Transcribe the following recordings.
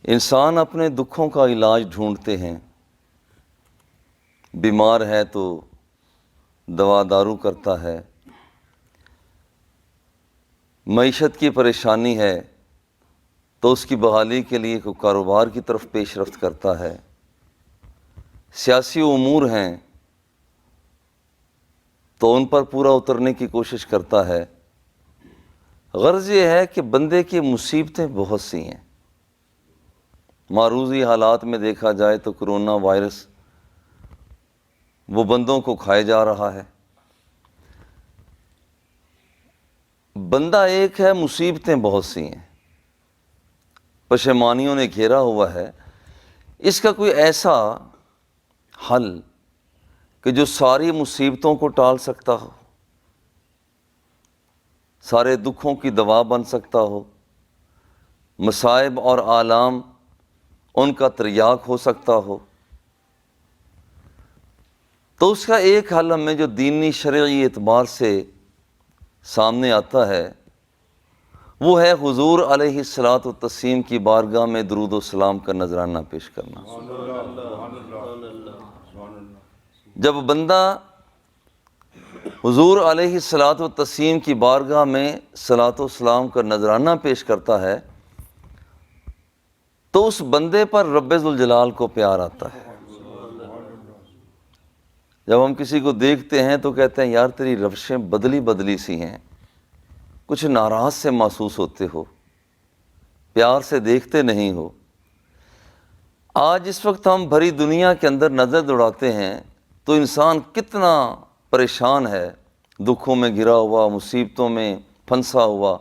انسان اپنے دکھوں کا علاج ڈھونڈتے ہیں، بیمار ہے تو دوا دارو کرتا ہے، معیشت کی پریشانی ہے تو اس کی بحالی کے لیے کوئی کاروبار کی طرف پیش رفت کرتا ہے، سیاسی امور ہیں تو ان پر پورا اترنے کی کوشش کرتا ہے۔ غرض یہ ہے کہ بندے کی مصیبتیں بہت سی ہیں۔ معروضی حالات میں دیکھا جائے تو کرونا وائرس وہ بندوں کو کھائے جا رہا ہے۔ بندہ ایک ہے، مصیبتیں بہت سی ہیں، پشیمانیوں نے گھیرا ہوا ہے۔ اس کا کوئی ایسا حل کہ جو ساری مصیبتوں کو ٹال سکتا ہو، سارے دکھوں کی دوا بن سکتا ہو، مصائب اور آلام ان کا تریاق ہو سکتا ہو، تو اس کا ایک حل ہمیں جو دینی شرعی اعتبار سے سامنے آتا ہے وہ ہے حضور علیہ الصلاۃ والتسلیم کی بارگاہ میں درود و سلام کا نذرانہ پیش کرنا۔ جب بندہ حضور علیہ الصلاۃ والتسلیم کی بارگاہ میں صلاۃ و سلام کا نذرانہ پیش کرتا ہے تو اس بندے پر رب ذوالجلال کو پیار آتا ہے۔ جب ہم کسی کو دیکھتے ہیں تو کہتے ہیں یار تیری روشیں بدلی بدلی سی ہیں، کچھ ناراض سے محسوس ہوتے ہو، پیار سے دیکھتے نہیں ہو۔ آج اس وقت ہم بھری دنیا کے اندر نظر دوڑاتے ہیں تو انسان کتنا پریشان ہے، دکھوں میں گھرا ہوا، مصیبتوں میں پھنسا ہوا،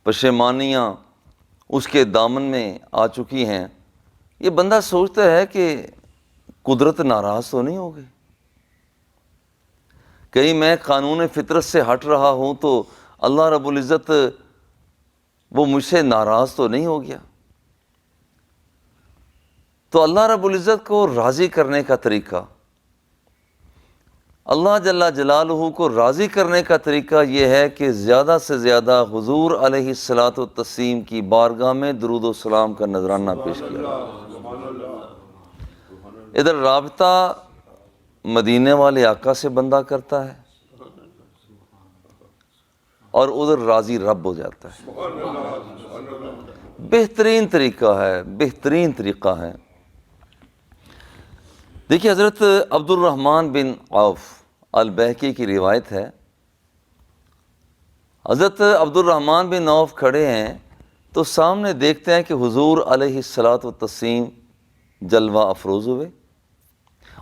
پشیمانیاں اس کے دامن میں آ چکی ہیں۔ یہ بندہ سوچتا ہے کہ قدرت ناراض تو نہیں ہوگی، کہیں میں قانون فطرت سے ہٹ رہا ہوں تو اللہ رب العزت وہ مجھ سے ناراض تو نہیں ہو گیا۔ تو اللہ رب العزت کو راضی کرنے کا طریقہ، اللہ جل جلالہ کو راضی کرنے کا طریقہ یہ ہے کہ زیادہ سے زیادہ حضور علیہ الصلاۃ والتسلیم کی بارگاہ میں درود و سلام کا نذرانہ پیش کیا۔ ادھر رابطہ مدینے والے آقا سے بندہ کرتا ہے اور ادھر راضی رب ہو جاتا ہے۔ بہترین طریقہ ہے، بہترین طریقہ ہے۔ دیکھیے حضرت عبد الرحمن بن عوف البہقی کی روایت ہے، حضرت عبد الرحمن بن عوف کھڑے ہیں تو سامنے دیکھتے ہیں کہ حضور علیہ الصلاۃ والتسلیم جلوہ افروز ہوئے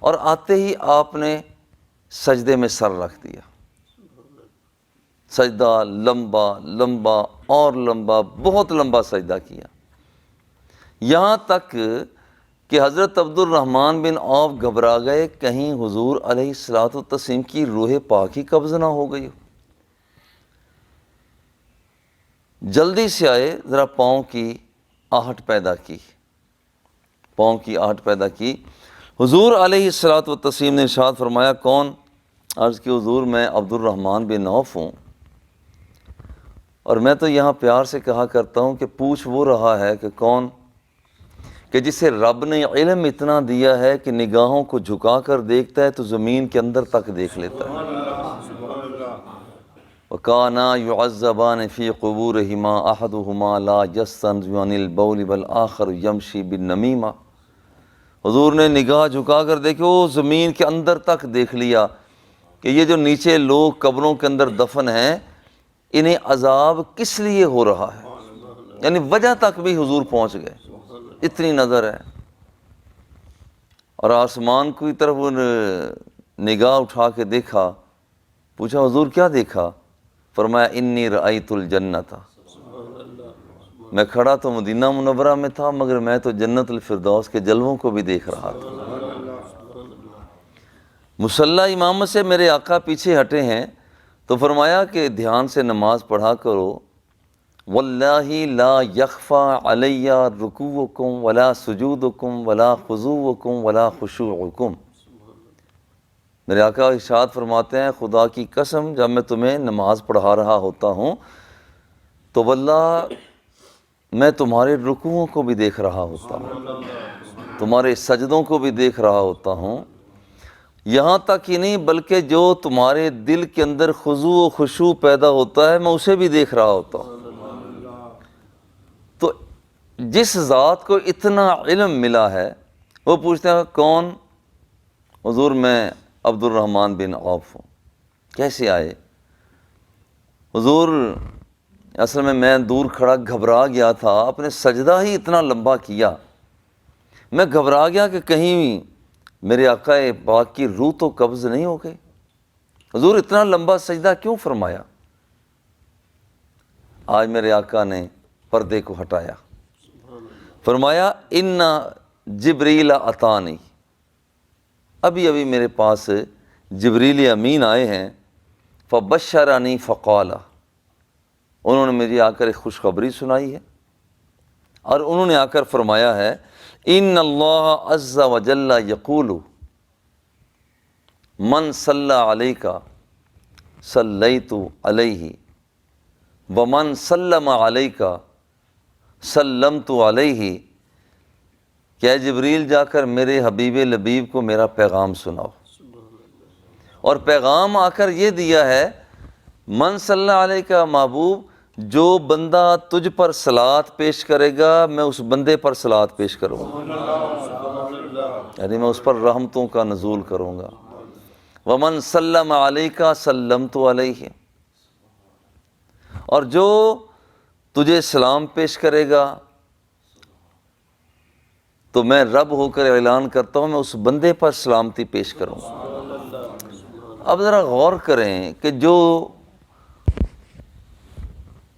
اور آتے ہی آپ نے سجدے میں سر رکھ دیا۔ سجدہ لمبا لمبا اور لمبا، بہت لمبا سجدہ کیا، یہاں تک کہ حضرت عبد الرحمن بن عوف گھبرا گئے کہیں حضور علیہ الصلاۃ والتسلیم کی روح پاک ہی قبض نہ ہو گئی ہو۔ جلدی سے آئے، ذرا پاؤں کی آہٹ پیدا کی، پاؤں کی آہٹ پیدا کی۔ حضور علیہ الصلاۃ والتسلیم نے ارشاد فرمایا کون؟ عرض کی حضور میں عبد الرحمن بن عوف ہوں، اور میں تو یہاں پیار سے کہا کرتا ہوں کہ پوچھ وہ رہا ہے کہ کون؟ کہ جسے رب نے علم اتنا دیا ہے کہ نگاہوں کو جھکا کر دیکھتا ہے تو زمین کے اندر تک دیکھ لیتا ہے۔ وَكَانَا يُعَذَّبَانِ فِي قُبُورِهِمَا أَحَدُهُمَا لَا يَسْتَنزِهُ عَنِ الْبَوْلِ وَالْآخَرُ يَمْشِي بِالنَّمِيمَةِ۔ حضور نے نگاہ جھکا کر دیکھو، زمین کے اندر تک دیکھ لیا کہ یہ جو نیچے لوگ قبروں کے اندر دفن ہیں انہیں عذاب کس لیے ہو رہا ہے، یعنی وجہ تک بھی حضور پہنچ گئے، اتنی نظر ہے۔ اور آسمان کی طرف نگاہ اٹھا کے دیکھا، پوچھا حضور کیا دیکھا؟ فرمایا انی رأیت الجنت، میں کھڑا تو مدینہ منورہ میں تھا مگر میں تو جنت الفردوس کے جلووں کو بھی دیکھ رہا تھا۔ مصلی امامت سے میرے آقا پیچھے ہٹے ہیں تو فرمایا کہ دھیان سے نماز پڑھا کرو، واللہ لا یخفی علی رکوعکم ولا سجودکم ولا خضوعکم ولا خشوعکم۔ میرے آقا ارشاد فرماتے ہیں خدا کی قسم جب میں تمہیں نماز پڑھا رہا ہوتا ہوں تو واللہ میں تمہارے رکوعوں کو بھی دیکھ رہا ہوتا ہوں، تمہارے سجدوں کو بھی دیکھ رہا ہوتا ہوں، یہاں تک ہی نہیں بلکہ جو تمہارے دل کے اندر خضوع و خشوع پیدا ہوتا ہے میں اسے بھی دیکھ رہا ہوتا ہوں۔ تو جس ذات کو اتنا علم ملا ہے وہ پوچھتے ہیں کون؟ حضور میں عبد الرحمن بن عوف ہوں۔ کیسے آئے؟ حضور اصل میں دور کھڑا گھبرا گیا تھا، اپنے سجدہ ہی اتنا لمبا کیا، میں گھبرا گیا کہ کہیں میرے آقا پاک کی روح تو قبض نہیں ہو گئی۔ حضور اتنا لمبا سجدہ کیوں فرمایا؟ آج میرے آقا نے پردے کو ہٹایا، فرمایا ان جبریل اتانی، ابھی میرے پاس جبریل امین آئے ہیں، فبشرنی فقال، انہوں نے مجھے آ کر ایک خوشخبری سنائی ہے، اور انہوں نے آ کر فرمایا ہے ان اللہ عز وجل یقول من صلی علیک صلیت علیہ ومن سلم علیک سلمت علیہ، کہ اے جبریل جا کر میرے حبیب لبیب کو میرا پیغام سناؤ، اور پیغام آ کر یہ دیا ہے من صلی علیہ کا محبوب، جو بندہ تجھ پر صلوات پیش کرے گا میں اس بندے پر صلوات پیش کروں گا، یعنی میں اس پر رحمتوں کا نزول کروں گا۔ ومن سلم علیہ سلمت علیہ، اور جو تجھے سلام پیش کرے گا تو میں رب ہو کر اعلان کرتا ہوں میں اس بندے پر سلامتی پیش کروں گا۔ اب ذرا غور کریں کہ جو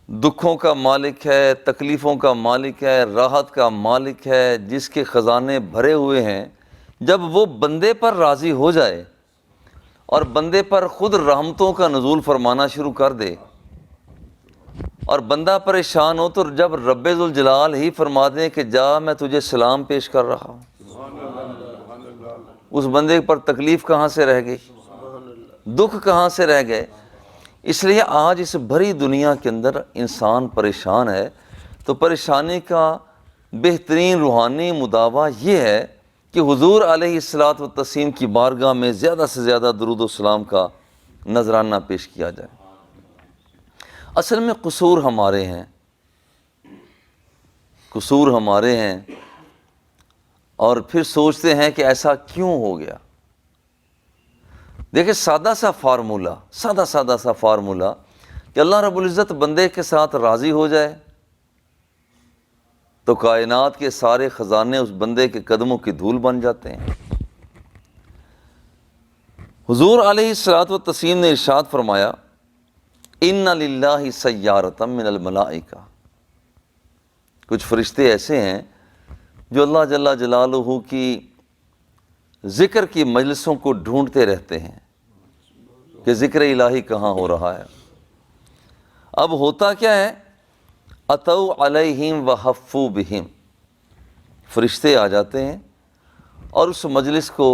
دکھوں کا مالک ہے، تکلیفوں کا مالک ہے، راحت کا مالک ہے، جس کے خزانے بھرے ہوئے ہیں، جب وہ بندے پر راضی ہو جائے اور بندے پر خود رحمتوں کا نزول فرمانا شروع کر دے، اور بندہ پریشان ہو تو جب رب ذوالجلال ہی فرما دیں کہ جا میں تجھے سلام پیش کر رہا ہوں، اس بندے پر تکلیف کہاں سے رہ گئی، دکھ کہاں سے رہ گئے؟ اس لیے آج اس بھری دنیا کے اندر انسان پریشان ہے، تو پریشانی کا بہترین روحانی مداوع یہ ہے کہ حضور علیہ الصلوۃ والتسلیم کی بارگاہ میں زیادہ سے زیادہ درود و سلام کا نذرانہ پیش کیا جائے۔ اصل میں قصور ہمارے ہیں، قصور ہمارے ہیں، اور پھر سوچتے ہیں کہ ایسا کیوں ہو گیا۔ دیکھیں سادہ سا فارمولہ کہ اللہ رب العزت بندے کے ساتھ راضی ہو جائے تو کائنات کے سارے خزانے اس بندے کے قدموں کی دھول بن جاتے ہیں۔ حضور علیہ الصلوۃ والتسلیم نے ارشاد فرمایا ان للہ سیارۃ من الملائکہ، کچھ فرشتے ایسے ہیں جو اللہ جل جلالہ کی ذکر کی مجلسوں کو ڈھونڈتے رہتے ہیں کہ ذکر الہی کہاں ہو رہا ہے۔ اب ہوتا کیا ہے، اتوا علیہم وحفوا بہم، فرشتے آ جاتے ہیں اور اس مجلس کو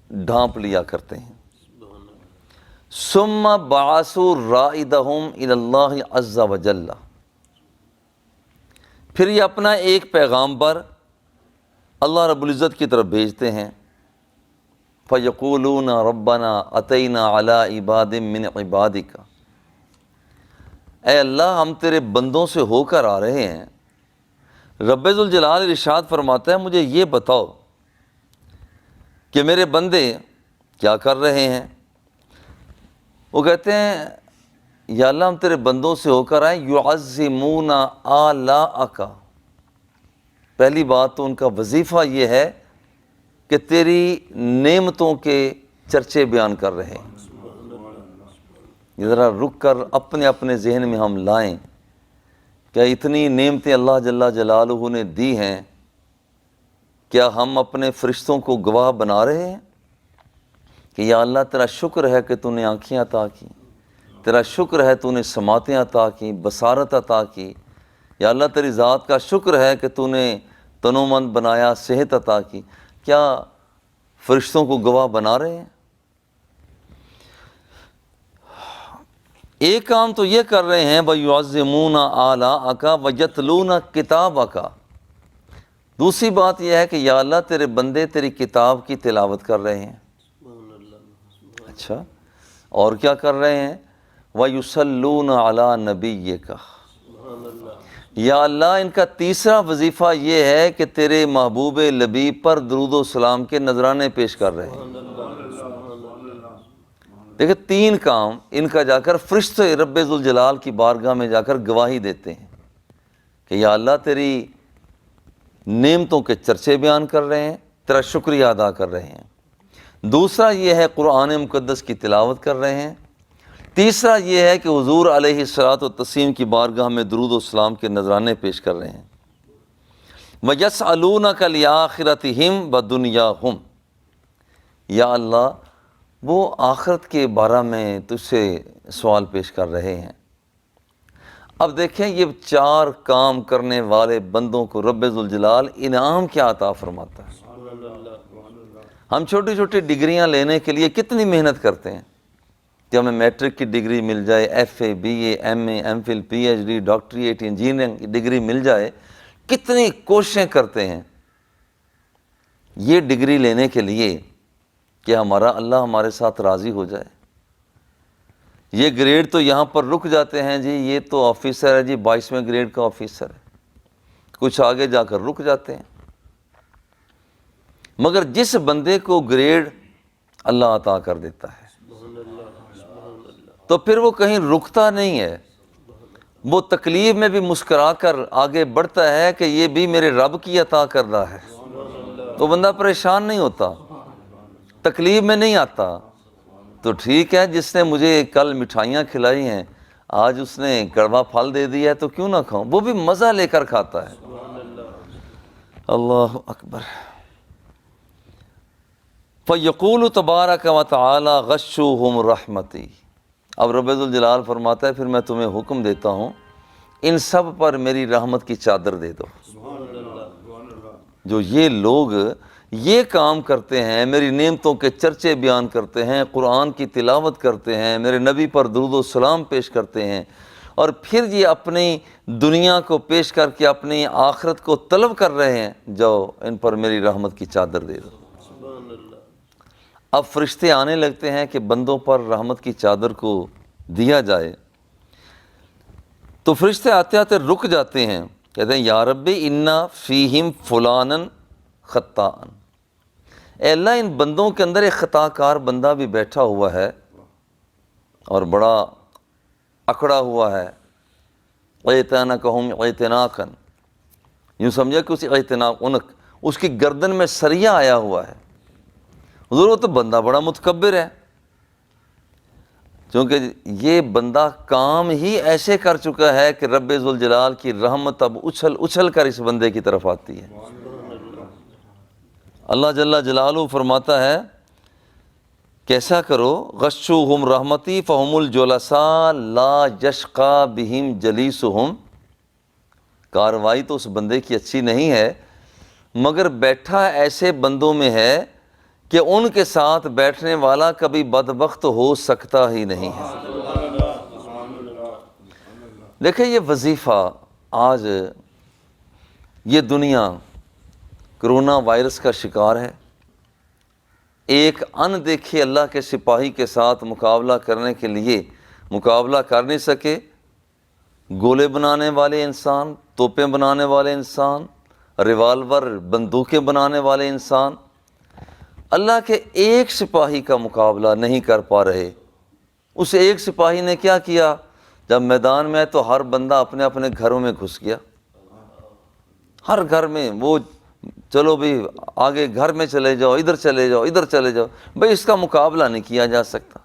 ڈھانپ لیا کرتے ہیں۔ ثم بعثوا رائدہم الی اللہ عز وجل، پھر یہ اپنا ایک پیغامبر اللہ رب العزت کی طرف بھیجتے ہیں، فَيَقُولُونَ رَبَّنَا أَتَيْنَا عَلَىٰ عِبَادٍ مِّنْ عِبَادِكَ، اے اللہ ہم تیرے بندوں سے ہو کر آ رہے ہیں۔ رب ذوالجلال ارشاد فرماتا ہے مجھے یہ بتاؤ کہ میرے بندے کیا کر رہے ہیں؟ وہ کہتے ہیں یا اللہ ہم تیرے بندوں سے ہو کر آئے، یعظمون آلاءک، پہلی بات تو ان کا وظیفہ یہ ہے کہ تیری نعمتوں کے چرچے بیان کر رہے ہیں۔ یہ ذرا رک کر اپنے اپنے ذہن میں ہم لائیں، کیا اتنی نعمتیں اللہ جل جلالہ نے دی ہیں، کیا ہم اپنے فرشتوں کو گواہ بنا رہے ہیں کہ یا اللہ تیرا شکر ہے کہ تو نے آنکھیں عطا کی، تیرا شکر ہے تو نے سماعتیں عطا کی، بصارت عطا کی، یا اللہ تیری ذات کا شکر ہے کہ تو نے تن و من بنایا، صحت عطا کی۔ کیا فرشتوں کو گواہ بنا رہے ہیں؟ ایک کام تو یہ کر رہے ہیں وَيُعَظِّمُونَ آلَاءَكَ وَيَتْلُونَ كِتَابَكَ، دوسری بات یہ ہے کہ یا اللہ تیرے بندے تیری کتاب کی تلاوت کر رہے ہیں. اچھا، اور کیا کر رہے ہیں؟ وَيُصَلُّونَ عَلَىٰ نَبِيِّكَ، یا اللہ ان کا تیسرا وظیفہ یہ ہے کہ تیرے محبوب لبیب پر درود و سلام کے نذرانے پیش کر رہے ہیں. دیکھیں 3 کام ان کا جا کر فرشتے رب ذوالجلال کی بارگاہ میں جا کر گواہی دیتے ہیں کہ یا اللہ تیری نعمتوں کے چرچے بیان کر رہے ہیں، تیرا شکریہ ادا کر رہے ہیں. دوسرا یہ ہے قرآن مقدس کی تلاوت کر رہے ہیں. تیسرا یہ ہے کہ حضور علیہ الصلوۃ والتسلیم کی بارگاہ میں درود و سلام کے نذرانے پیش کر رہے ہیں. وَيَسْأَلُونَكَ لِآخِرَتِهِمْ وَدُنْيَاهُمْ، یا اللہ وہ آخرت کے بارے میں تجھ سے سوال پیش کر رہے ہیں. اب دیکھیں یہ 4 کام کرنے والے بندوں کو رب ذوالجلال انعام کیا عطا فرماتا ہے. ہم چھوٹی چھوٹی ڈگریاں لینے کے لیے کتنی محنت کرتے ہیں کہ ہمیں میٹرک کی ڈگری مل جائے، F A, B A, M A, M Phil, P H D, doctorate, engineering کی ڈگری مل جائے. کتنی کوششیں کرتے ہیں یہ ڈگری لینے کے لیے کہ اللہ ہمارے ساتھ راضی ہو جائے. یہ گریڈ تو یہاں پر رک جاتے ہیں جی، یہ تو آفیسر ہے جی 22ویں گریڈ کا آفیسر ہے، کچھ آگے جا کر رک جاتے ہیں. مگر جس بندے کو گریڈ اللہ عطا کر دیتا ہے تو پھر وہ کہیں رکتا نہیں ہے، وہ تکلیف میں بھی مسکرا کر آگے بڑھتا ہے کہ یہ بھی میرے رب کی عطا کردہ ہے. تو بندہ پریشان نہیں ہوتا، تکلیف میں نہیں آتا. تو ٹھیک ہے، جس نے مجھے کل مٹھائیاں کھلائی ہیں آج اس نے کڑوا پھل دے دیا ہے تو کیوں نہ کھاؤں، وہ بھی مزہ لے کر کھاتا ہے. اللہ اکبر. فَيَقُولُ تَبَارَكَ وَتَعَالَى غَشُّوهُمْ رَحْمَتِي، اب رب ذوالجلال فرماتا ہے پھر میں تمہیں حکم دیتا ہوں ان سب پر میری رحمت کی چادر دے دو. جو یہ لوگ یہ کام کرتے ہیں، میری نعمتوں کے چرچے بیان کرتے ہیں، قرآن کی تلاوت کرتے ہیں، میرے نبی پر درود و سلام پیش کرتے ہیں، اور پھر یہ اپنی دنیا کو پیش کر کے اپنی آخرت کو طلب کر رہے ہیں، جاؤ ان پر میری رحمت کی چادر دے دو. اب فرشتے آنے لگتے ہیں کہ بندوں پر رحمت کی چادر کو دیا جائے. تو فرشتے آتے آتے رک جاتے ہیں، کہتے ہیں یا رب انا فیہم فلانا خطاء، اے اللہ ان بندوں کے اندر ایک خطا کار بندہ بھی بیٹھا ہوا ہے اور بڑا اکڑا ہوا ہے. اعتناکہم اعتناکا، یوں سمجھا کہ اسی اعتناک اس کی گردن میں سریا آیا ہوا ہے. حضور وہ تو بندہ بڑا متکبر ہے، کیونکہ یہ بندہ کام ہی ایسے کر چکا ہے کہ رب ذوالجلال کی رحمت اب اچھل اچھل کر اس بندے کی طرف آتی ہے. اللہ جل جلالہ فرماتا ہے کیسا کرو، غشوہم رحمتی فہم الجلساء لا یشقی بہم جلیسہم، کاروائی تو اس بندے کی اچھی نہیں ہے مگر بیٹھا ایسے بندوں میں ہے کہ ان کے ساتھ بیٹھنے والا کبھی بدبخت ہو سکتا ہی نہیں ہے. دیکھیں یہ وظیفہ آج یہ دنیا کرونا وائرس کا شکار ہے. ایک ان دیکھے اللہ کے سپاہی کے ساتھ مقابلہ کرنے کے لیے مقابلہ کر نہیں سکے. گولے بنانے والے انسان، توپیں بنانے والے انسان، ریوالور بندوقیں بنانے والے انسان اللہ کے ایک سپاہی کا مقابلہ نہیں کر پا رہے. اس ایک سپاہی نے کیا کیا، جب میدان میں تو ہر بندہ اپنے اپنے گھروں میں گھس گیا. ہر گھر میں وہ چلو بھی آگے گھر میں چلے جاؤ، ادھر چلے جاؤ، ادھر چلے جاؤ، بھئی اس کا مقابلہ نہیں کیا جا سکتا.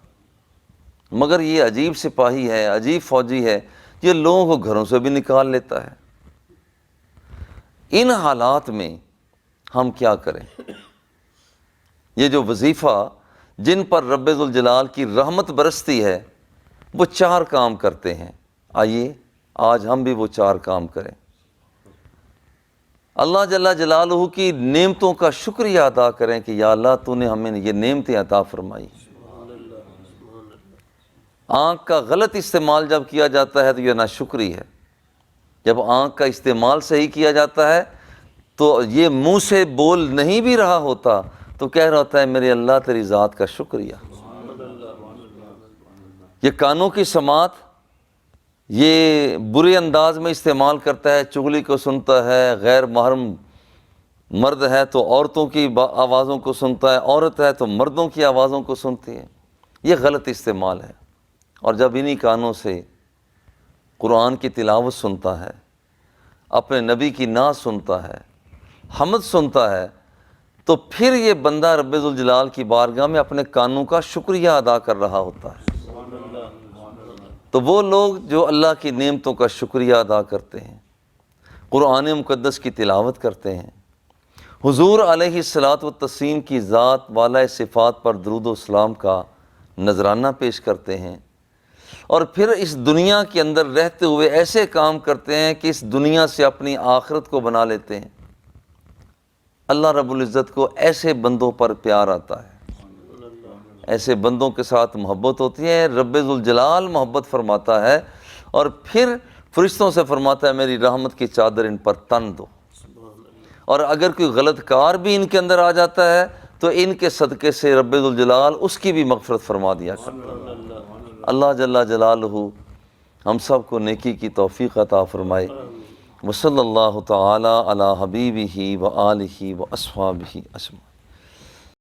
مگر یہ عجیب سپاہی ہے، عجیب فوجی ہے، یہ لوگوں کو گھروں سے بھی نکال لیتا ہے. ان حالات میں ہم کیا کریں؟ یہ جو وظیفہ جن پر رب ذوالجلال کی رحمت برستی ہے وہ 4 کام کرتے ہیں. آئیے آج ہم بھی وہ 4 کام کریں. اللہ جل جلالہ کی نعمتوں کا شکریہ ادا کریں کہ یا اللہ تو نے ہمیں یہ نعمتیں عطا فرمائی. آنکھ کا غلط استعمال جب کیا جاتا ہے تو یہ ناشکری ہے. جب آنکھ کا استعمال صحیح کیا جاتا ہے تو یہ منہ سے بول نہیں بھی رہا ہوتا تو کہہ رہا ہوتا ہے میرے اللہ تیری ذات کا شکریہ. یہ کانوں کی سماعت یہ برے انداز میں استعمال کرتا ہے، چغلی کو سنتا ہے، غیر محرم مرد ہے تو عورتوں کی آوازوں کو سنتا ہے، عورت ہے تو مردوں کی آوازوں کو سنتی ہے. یہ غلط استعمال ہے. اور جب انہی کانوں سے قرآن کی تلاوت سنتا ہے، اپنے نبی کی نعت سنتا ہے، حمد سنتا ہے، تو پھر یہ بندہ رب ذوالجلال کی بارگاہ میں اپنے کانوں کا شکریہ ادا کر رہا ہوتا ہے. تو وہ لوگ جو اللہ کی نعمتوں کا شکریہ ادا کرتے ہیں، قرآن مقدس کی تلاوت کرتے ہیں، حضور علیہ الصلاۃ والتسلیم کی ذات والا صفات پر درود و سلام کا نذرانہ پیش کرتے ہیں، اور پھر اس دنیا کے اندر رہتے ہوئے ایسے کام کرتے ہیں کہ اس دنیا سے اپنی آخرت کو بنا لیتے ہیں، اللہ رب العزت کو ایسے بندوں پر پیار آتا ہے، ایسے بندوں کے ساتھ محبت ہوتی ہے. رب ذوالجلال محبت فرماتا ہے اور پھر فرشتوں سے فرماتا ہے میری رحمت کی چادر ان پر تن دو. اور اگر کوئی غلط کار بھی ان کے اندر آ جاتا ہے تو ان کے صدقے سے رب ذوالجلال اس کی بھی مغفرت فرما دیا کرتا ہے. اللہ جل جلالہ ہم سب کو نیکی کی توفیق عطا فرمائے. وصلی اللہ تعالی علی حبیبہ و آلہ و اصحابہ اجمعین.